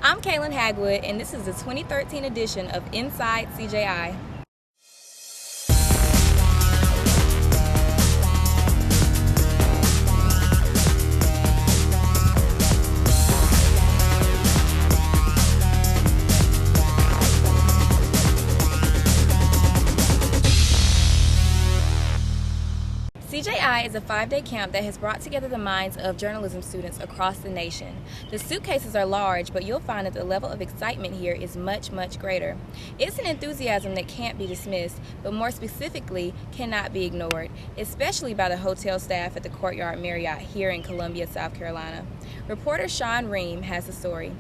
I'm Kaylin Hagwood, and this is the 2013 edition of Inside CJI. CJI is a 5-day camp that has brought together the minds of journalism students across the nation. The suitcases are large, but you'll find that the level of excitement here is much, much greater. It's an enthusiasm that can't be dismissed, but more specifically, cannot be ignored, especially by the hotel staff at the Courtyard Marriott here in Columbia, South Carolina. Reporter Sean Ream has the story.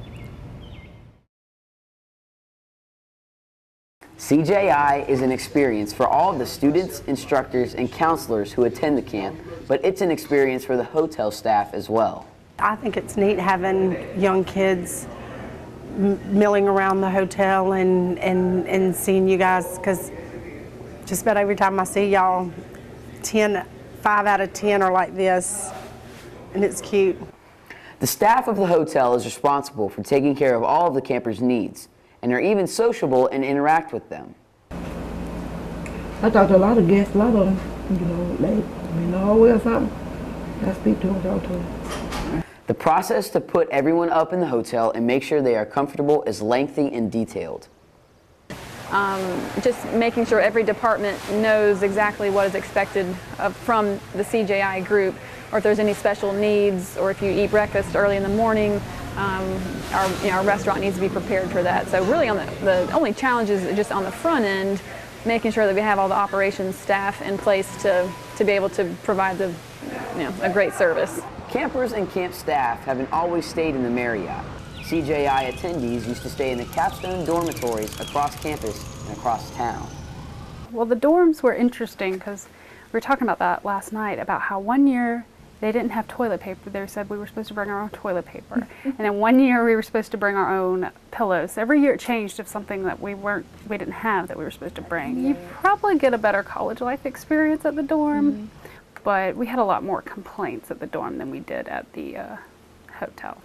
CJI is an experience for all of the students, instructors, and counselors who attend the camp, but it's an experience for the hotel staff as well. I think it's neat having young kids milling around the hotel and seeing you guys, because just about every time I see y'all, 5 out of 10 are like this, and it's cute. The staff of the hotel is responsible for taking care of all of the campers' needs, and are even sociable and interact with them. I talk to a lot of guests, a lot of them, they always something. I speak to them, talk to them. The process to put everyone up in the hotel and make sure they are comfortable is lengthy and detailed. Just making sure every department knows exactly what is expected from the CJI group, or if there's any special needs, or if you eat breakfast early in the morning, our restaurant needs to be prepared for that. So really the only challenge is just on the front end, making sure that we have all the operations staff in place to be able to provide a great service. Campers and camp staff haven't always stayed in the Marriott. CJI attendees used to stay in the capstone dormitories across campus and across town. Well, the dorms were interesting because we were talking about that last night, about how one year they didn't have toilet paper. They said we were supposed to bring our own toilet paper. And then one year we were supposed to bring our own pillows. Every year it changed of something that we didn't have that we were supposed to bring. You probably get a better college life experience at the dorm, but we had a lot more complaints at the dorm than we did at the hotel.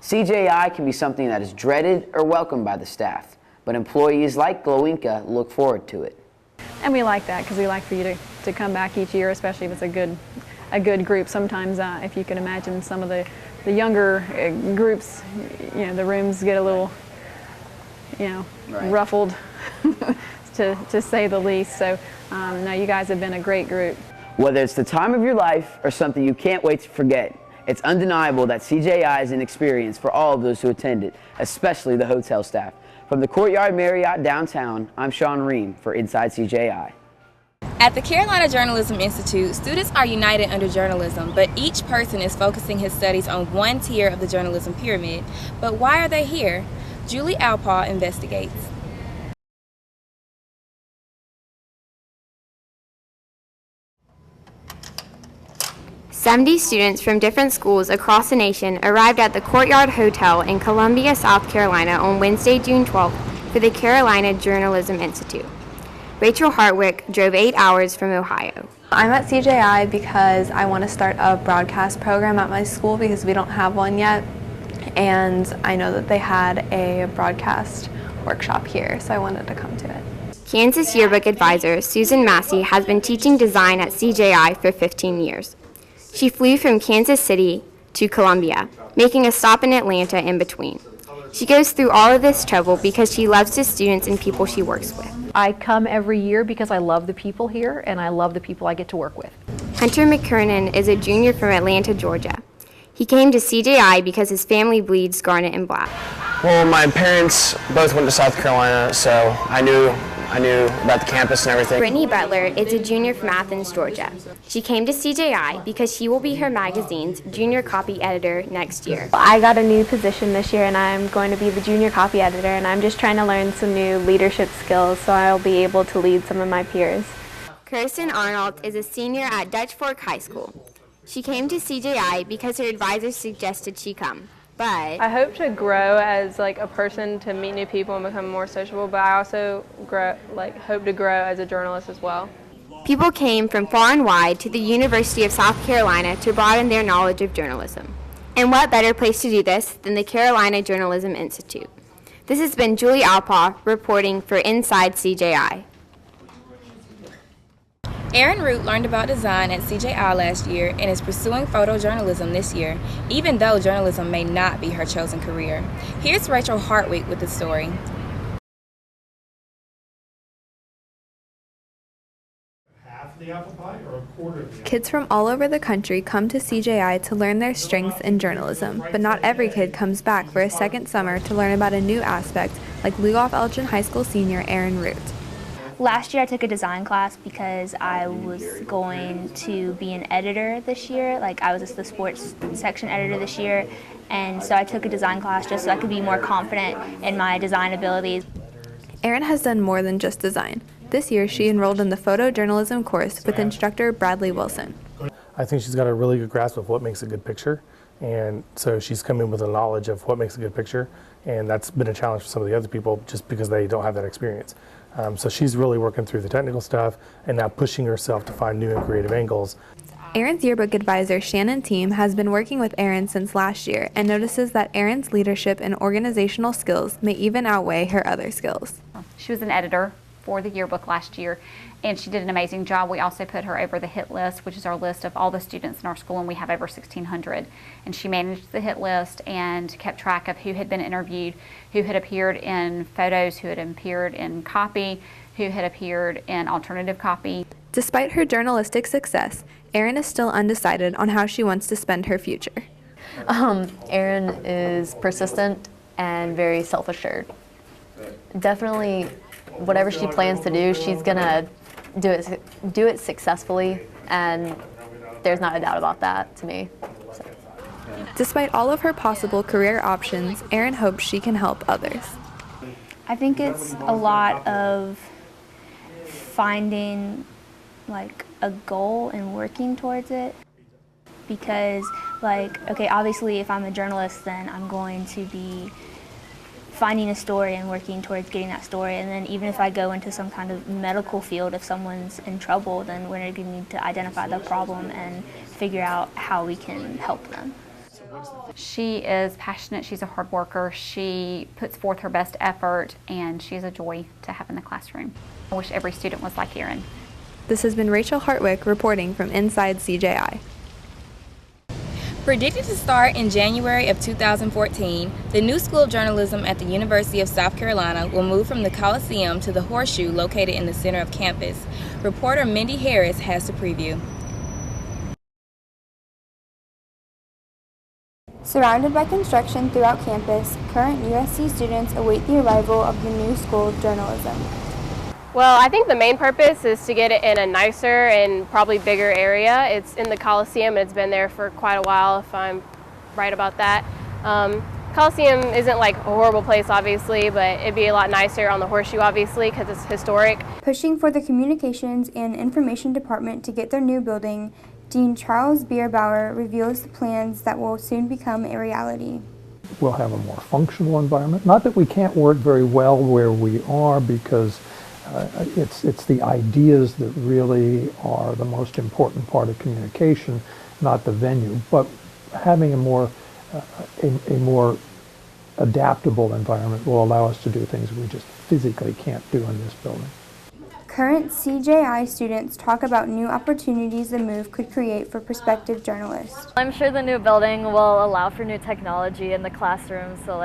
CJI can be something that is dreaded or welcomed by the staff, but employees like Glowinka look forward to it. And we like that because we like for you to come back each year, especially if it's a good group. Sometimes, if you can imagine some of the younger groups, the rooms get a little, ruffled, to say the least. So, no, you guys have been a great group. Whether it's the time of your life or something you can't wait to forget, it's undeniable that CJI is an experience for all of those who attend it, especially the hotel staff. From the Courtyard Marriott downtown, I'm Sean Ream for Inside CJI. At the Carolina Journalism Institute, students are united under journalism, but each person is focusing his studies on one tier of the journalism pyramid. But why are they here? Julie Alpaw investigates. "70 students from different schools across the nation arrived at the Courtyard Hotel in Columbia, South Carolina on Wednesday, June 12th for the Carolina Journalism Institute. Rachel Hartwick drove 8 hours from Ohio. I'm at CJI because I want to start a broadcast program at my school because we don't have one yet, and I know that they had a broadcast workshop here, so I wanted to come to it. Kansas Yearbook Advisor Susan Massey has been teaching design at CJI for 15 years. She flew from Kansas City to Columbia, making a stop in Atlanta in between. She goes through all of this trouble because she loves the students and people she works with. I come every year because I love the people here and I love the people I get to work with. Hunter McKernan is a junior from Atlanta, Georgia. He came to CJI because his family bleeds scarlet and black. Well, my parents both went to South Carolina, so I knew about the campus and everything. Brittany Butler is a junior from Athens, Georgia. She came to CJI because she will be her magazine's junior copy editor next year. I got a new position this year and I'm going to be the junior copy editor, and I'm just trying to learn some new leadership skills so I'll be able to lead some of my peers. Kirsten Arnold is a senior at Dutch Fork High School. She came to CJI because her advisor suggested she come. But I hope to grow as a person, to meet new people and become more sociable, but I also hope to grow as a journalist as well. People came from far and wide to the University of South Carolina to broaden their knowledge of journalism. And what better place to do this than the Carolina Journalism Institute? This has been Julie Alpaugh reporting for Inside CJI. Erin Root learned about design at CJI last year and is pursuing photojournalism this year, even though journalism may not be her chosen career. Here's Rachel Hartwig with the story. The apple pie or a quarter of the Kids from all over the country come to CJI to learn their strengths in journalism, but not every kid comes back for a second summer to learn about a new aspect, like Lugoff Elgin High School senior Erin Root. Last year I took a design class because I was going to be an editor this year. Like I was the sports section editor this year, and so I took a design class just so I could be more confident in my design abilities. Erin has done more than just design. This year, she enrolled in the photojournalism course with instructor Bradley Wilson. I think she's got a really good grasp of what makes a good picture, and so she's come in with a knowledge of what makes a good picture, and that's been a challenge for some of the other people just because they don't have that experience. So she's really working through the technical stuff and now pushing herself to find new and creative angles. Erin's yearbook advisor, Shannon Team, has been working with Erin since last year and notices that Erin's leadership and organizational skills may even outweigh her other skills. She was an editor for the yearbook last year, and she did an amazing job. We also put her over the hit list, which is our list of all the students in our school, and we have over 1,600. And she managed the hit list and kept track of who had been interviewed, who had appeared in photos, who had appeared in copy, who had appeared in alternative copy. Despite her journalistic success, Erin is still undecided on how she wants to spend her future. Erin is persistent and very self-assured. Definitely whatever she plans to do, she's gonna do it successfully, and there's not a doubt about that to me. So. Despite all of her possible career options, Erin hopes she can help others. I think it's a lot of finding like a goal and working towards it, because okay, obviously if I'm a journalist, then I'm going to be finding a story and working towards getting that story, and then even if I go into some kind of medical field, if someone's in trouble, then we're going to need to identify the problem and figure out how we can help them. She is passionate, she's a hard worker, she puts forth her best effort, and she's a joy to have in the classroom. I wish every student was like Erin. This has been Rachel Hartwick reporting from Inside CJI. Predicted to start in January of 2014, the new School of Journalism at the University of South Carolina will move from the Coliseum to the Horseshoe located in the center of campus. Reporter Mindy Harris has the preview. Surrounded by construction throughout campus, current USC students await the arrival of the new School of Journalism. Well, I think the main purpose is to get it in a nicer and probably bigger area. It's in the Coliseum, and it's been there for quite a while, if I'm right about that. Coliseum isn't like a horrible place, obviously, but it'd be a lot nicer on the Horseshoe, obviously, because it's historic. Pushing for the Communications and Information Department to get their new building, Dean Charles Bierbauer reveals the plans that will soon become a reality. We'll have a more functional environment. Not that we can't work very well where we are, because it's the ideas that really are the most important part of communication, not the venue. But having a more adaptable environment will allow us to do things we just physically can't do in this building. Current CJI students talk about new opportunities the move could create for prospective journalists. I'm sure the new building will allow for new technology in the classroom, so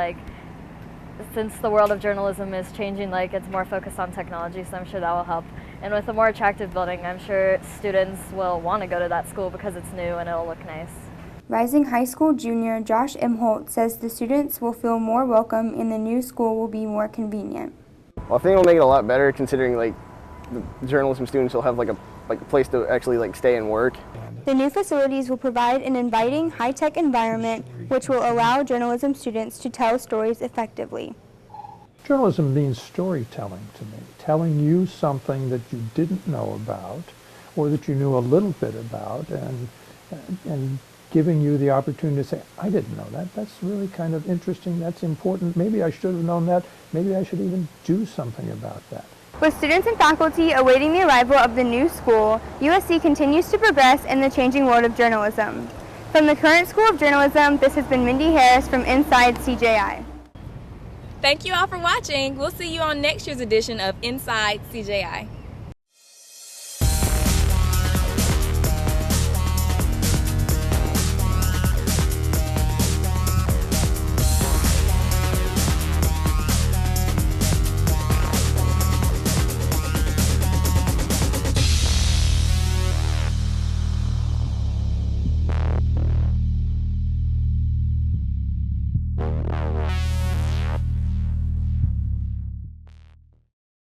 since the world of journalism is changing, it's more focused on technology, so I'm sure that will help. And with a more attractive building, I'm sure students will want to go to that school because it's new and it'll look nice. Rising high school junior Josh Imholt says the students will feel more welcome and the new school will be more convenient. Well, I think it'll make it a lot better, considering the journalism students will have a place to actually stay and work. The new facilities will provide an inviting, high-tech environment which will allow journalism students to tell stories effectively. Journalism means storytelling to me, telling you something that you didn't know about or that you knew a little bit about, and giving you the opportunity to say, I didn't know that. That's really kind of interesting. That's important. Maybe I should have known that. Maybe I should even do something about that. With students and faculty awaiting the arrival of the new school, USC continues to progress in the changing world of journalism. From the current School of Journalism, this has been Mindy Harris from Inside CJI. Thank you all for watching. We'll see you on next year's edition of Inside CJI.